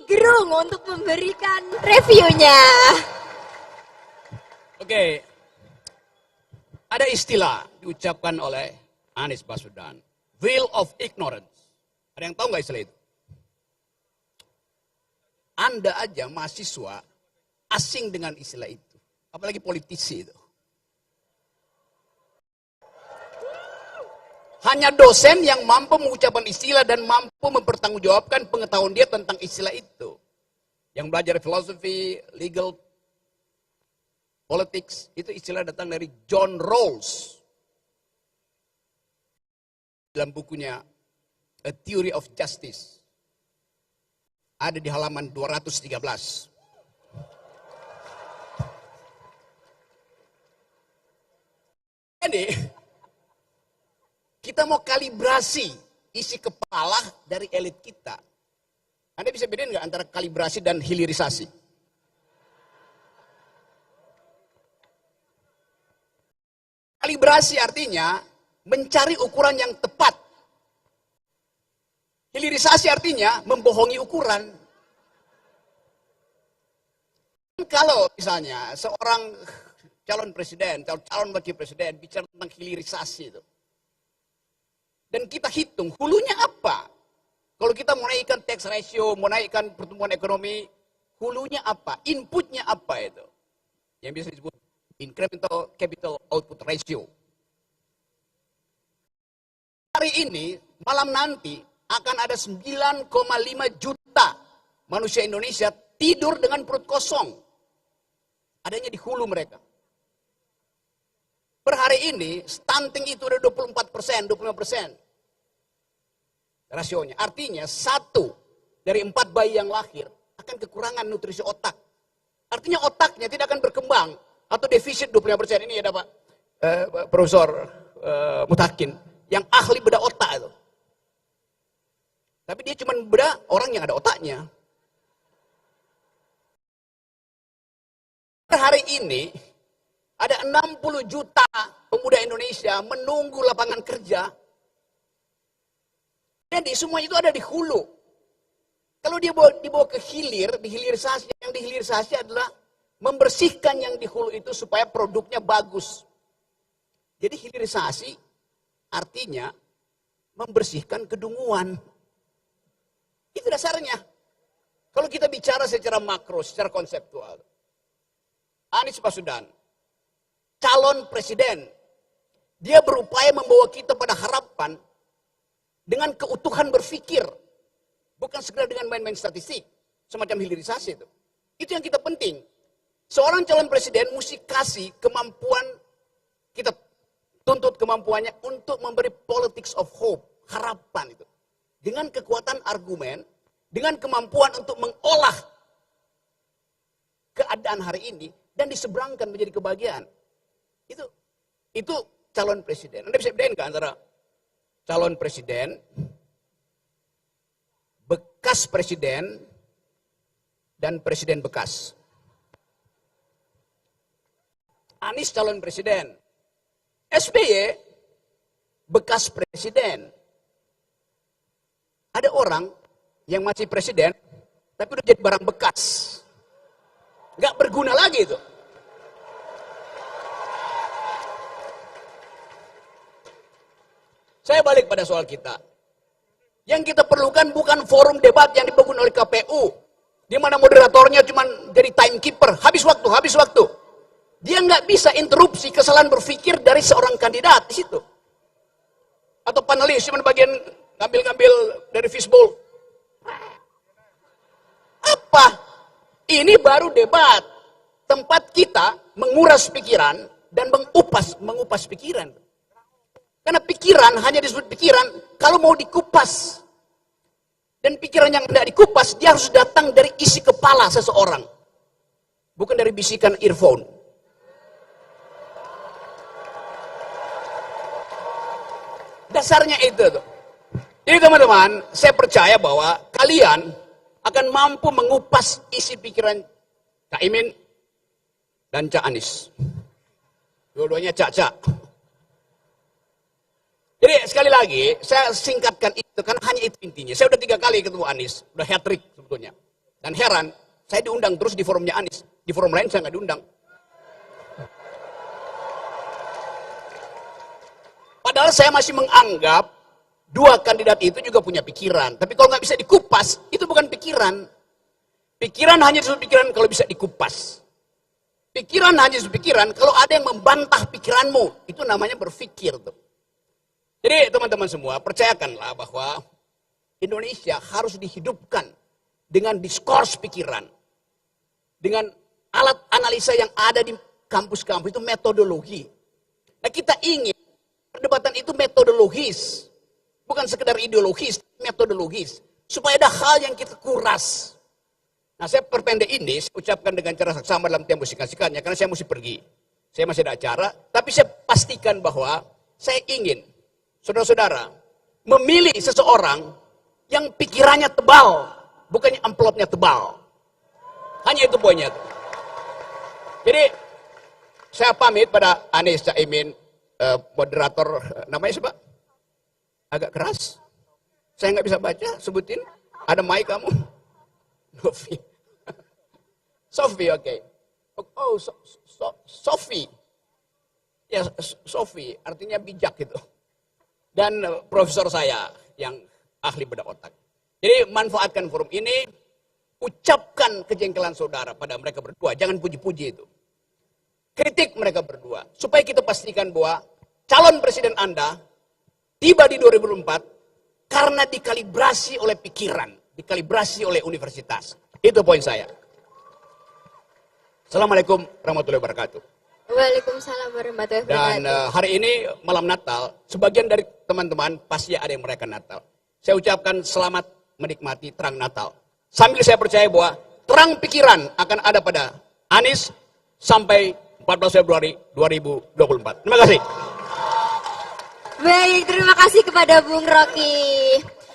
Gerung untuk memberikan reviewnya. Oke, ada istilah diucapkan oleh Anies Baswedan, veil of ignorance. Ada yang tahu nggak istilah itu? Anda aja mahasiswa asing dengan istilah itu, apalagi politisi itu. Hanya dosen yang mampu mengucapkan istilah dan mampu mempertanggungjawabkan pengetahuan dia tentang istilah itu. Yang belajar filosofi, legal, politics, itu istilah datang dari John Rawls. Dalam bukunya A Theory of Justice. Ada di halaman 213. Jadi, kita mau kalibrasi isi kepala dari elit kita. Anda bisa bedain nggak antara kalibrasi dan hilirisasi? Kalibrasi artinya mencari ukuran yang tepat. Hilirisasi artinya membohongi ukuran. Kalau misalnya seorang calon presiden, calon wakil presiden bicara tentang hilirisasi itu. Dan kita hitung hulunya apa? Kalau kita mau naikkan tax ratio, mau naikkan pertumbuhan ekonomi, hulunya apa? Inputnya apa itu? Yang bisa disebut incremental capital output ratio. Hari ini, malam nanti, akan ada 9,5 juta manusia Indonesia tidur dengan perut kosong. Adanya di hulu mereka. Per hari ini, stunting itu ada 24%, 25%. Rasionya. Artinya, 1 dari 4 bayi yang lahir akan kekurangan nutrisi otak. Artinya otaknya tidak akan berkembang. Atau defisit 25%. Ini ada Pak Profesor Mutakin. Yang ahli bedah otak itu. Tapi dia cuma bedah orang yang ada otaknya. Per hari ini, ada 60 juta pemuda Indonesia menunggu lapangan kerja. Jadi semua itu ada di hulu. Kalau dia dibawa ke hilir, dihilirisasi, yang dihilirisasi adalah membersihkan yang di hulu itu supaya produknya bagus. Jadi hilirisasi artinya membersihkan kedunguan. Itu dasarnya. Kalau kita bicara secara makro, secara konseptual. Anies Baswedan, calon presiden, dia berupaya membawa kita pada harapan dengan keutuhan berpikir, bukan sekedar dengan main-main statistik, semacam hilirisasi itu. Itu yang kita penting. Seorang calon presiden mesti kasih kemampuan, kita tuntut kemampuannya untuk memberi politics of hope, harapan itu. Dengan kekuatan argumen, dengan kemampuan untuk mengolah keadaan hari ini, dan diseberangkan menjadi kebahagiaan. Itu calon presiden. Anda bisa bedain nggak antara calon presiden, bekas presiden, dan presiden bekas? Anies calon presiden. SBY bekas presiden. Ada orang yang masih presiden, tapi udah jadi barang bekas. Nggak berguna lagi itu. Saya balik pada soal kita. Yang kita perlukan bukan forum debat yang dibangun oleh KPU. Di mana moderatornya cuma jadi timekeeper. Habis waktu. Dia nggak bisa interupsi kesalahan berpikir dari seorang kandidat di situ. Atau panelis cuma bagian ngambil-ngambil dari fishbowl. Apa? Ini baru debat. Tempat kita menguras pikiran dan mengupas pikiran. Karena pikiran hanya disebut pikiran kalau mau dikupas. Dan pikiran yang tidak dikupas, dia harus datang dari isi kepala seseorang. Bukan dari bisikan earphone. Dasarnya itu tuh. Jadi teman-teman, saya percaya bahwa kalian akan mampu mengupas isi pikiran Cak Imin dan Cak Anies. Dua-duanya cak-cak. Jadi sekali lagi, saya singkatkan itu, karena hanya itu intinya. Saya udah 3 kali ketemu Anies, udah hat-trick sebetulnya. Dan heran, saya diundang terus di forumnya Anies. Di forum lain saya nggak diundang. Padahal saya masih menganggap dua kandidat itu juga punya pikiran. Tapi kalau nggak bisa dikupas, itu bukan pikiran. Pikiran hanya disebut pikiran kalau bisa dikupas. Pikiran hanya disebut pikiran kalau ada yang membantah pikiranmu. Itu namanya berpikir tuh. Jadi teman-teman semua, percayakanlah bahwa Indonesia harus dihidupkan dengan diskurs pikiran. Dengan alat analisa yang ada di kampus-kampus, itu metodologi. Nah, kita ingin perdebatan itu metodologis. Bukan sekedar ideologis, metodologis. Supaya ada hal yang kita kuras. Nah, saya perpendek ini, saya ucapkan dengan cara saksama dalam tempo singkat-singkatnya, karena saya mesti pergi. Saya masih ada acara, tapi saya pastikan bahwa saya ingin, saudara-saudara, memilih seseorang yang pikirannya tebal, bukannya amplopnya tebal. Hanya itu poinnya. Jadi, saya pamit pada Anies Caimin, moderator, namanya siapa? Agak keras. Saya nggak bisa baca, sebutin. Ada mic kamu? Sofi. Sofi, oke. Oh, Sofi. Ya, Sofi, artinya bijak gitu. Dan profesor saya yang ahli bedah otak. Jadi manfaatkan forum ini, ucapkan kejengkelan saudara pada mereka berdua. Jangan puji-puji itu. Kritik mereka berdua. Supaya kita pastikan bahwa calon presiden Anda tiba di 2024 karena dikalibrasi oleh pikiran, dikalibrasi oleh universitas. Itu poin saya. Assalamualaikum warahmatullahi wabarakatuh. Waalaikumsalam warahmatullahi wabarakatuh. Dan hari ini malam Natal, sebagian dari teman-teman pasti ada yang merayakan Natal. Saya ucapkan selamat menikmati terang Natal. Sambil saya percaya bahwa terang pikiran akan ada pada Anies sampai 14 Februari 2024. Terima kasih. Baik, terima kasih kepada Bung Rocky.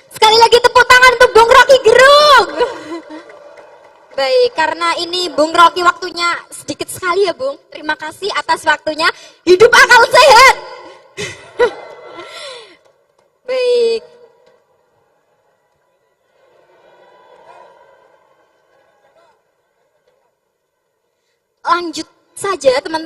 Sekali lagi tepuk tangan untuk Bung Rocky Gerung. Baik, karena ini Bung Rocky waktunya sedikit sekali ya Bung. Terima kasih atas waktunya. Hidup akal sehat. Baik. Lanjut saja teman-teman.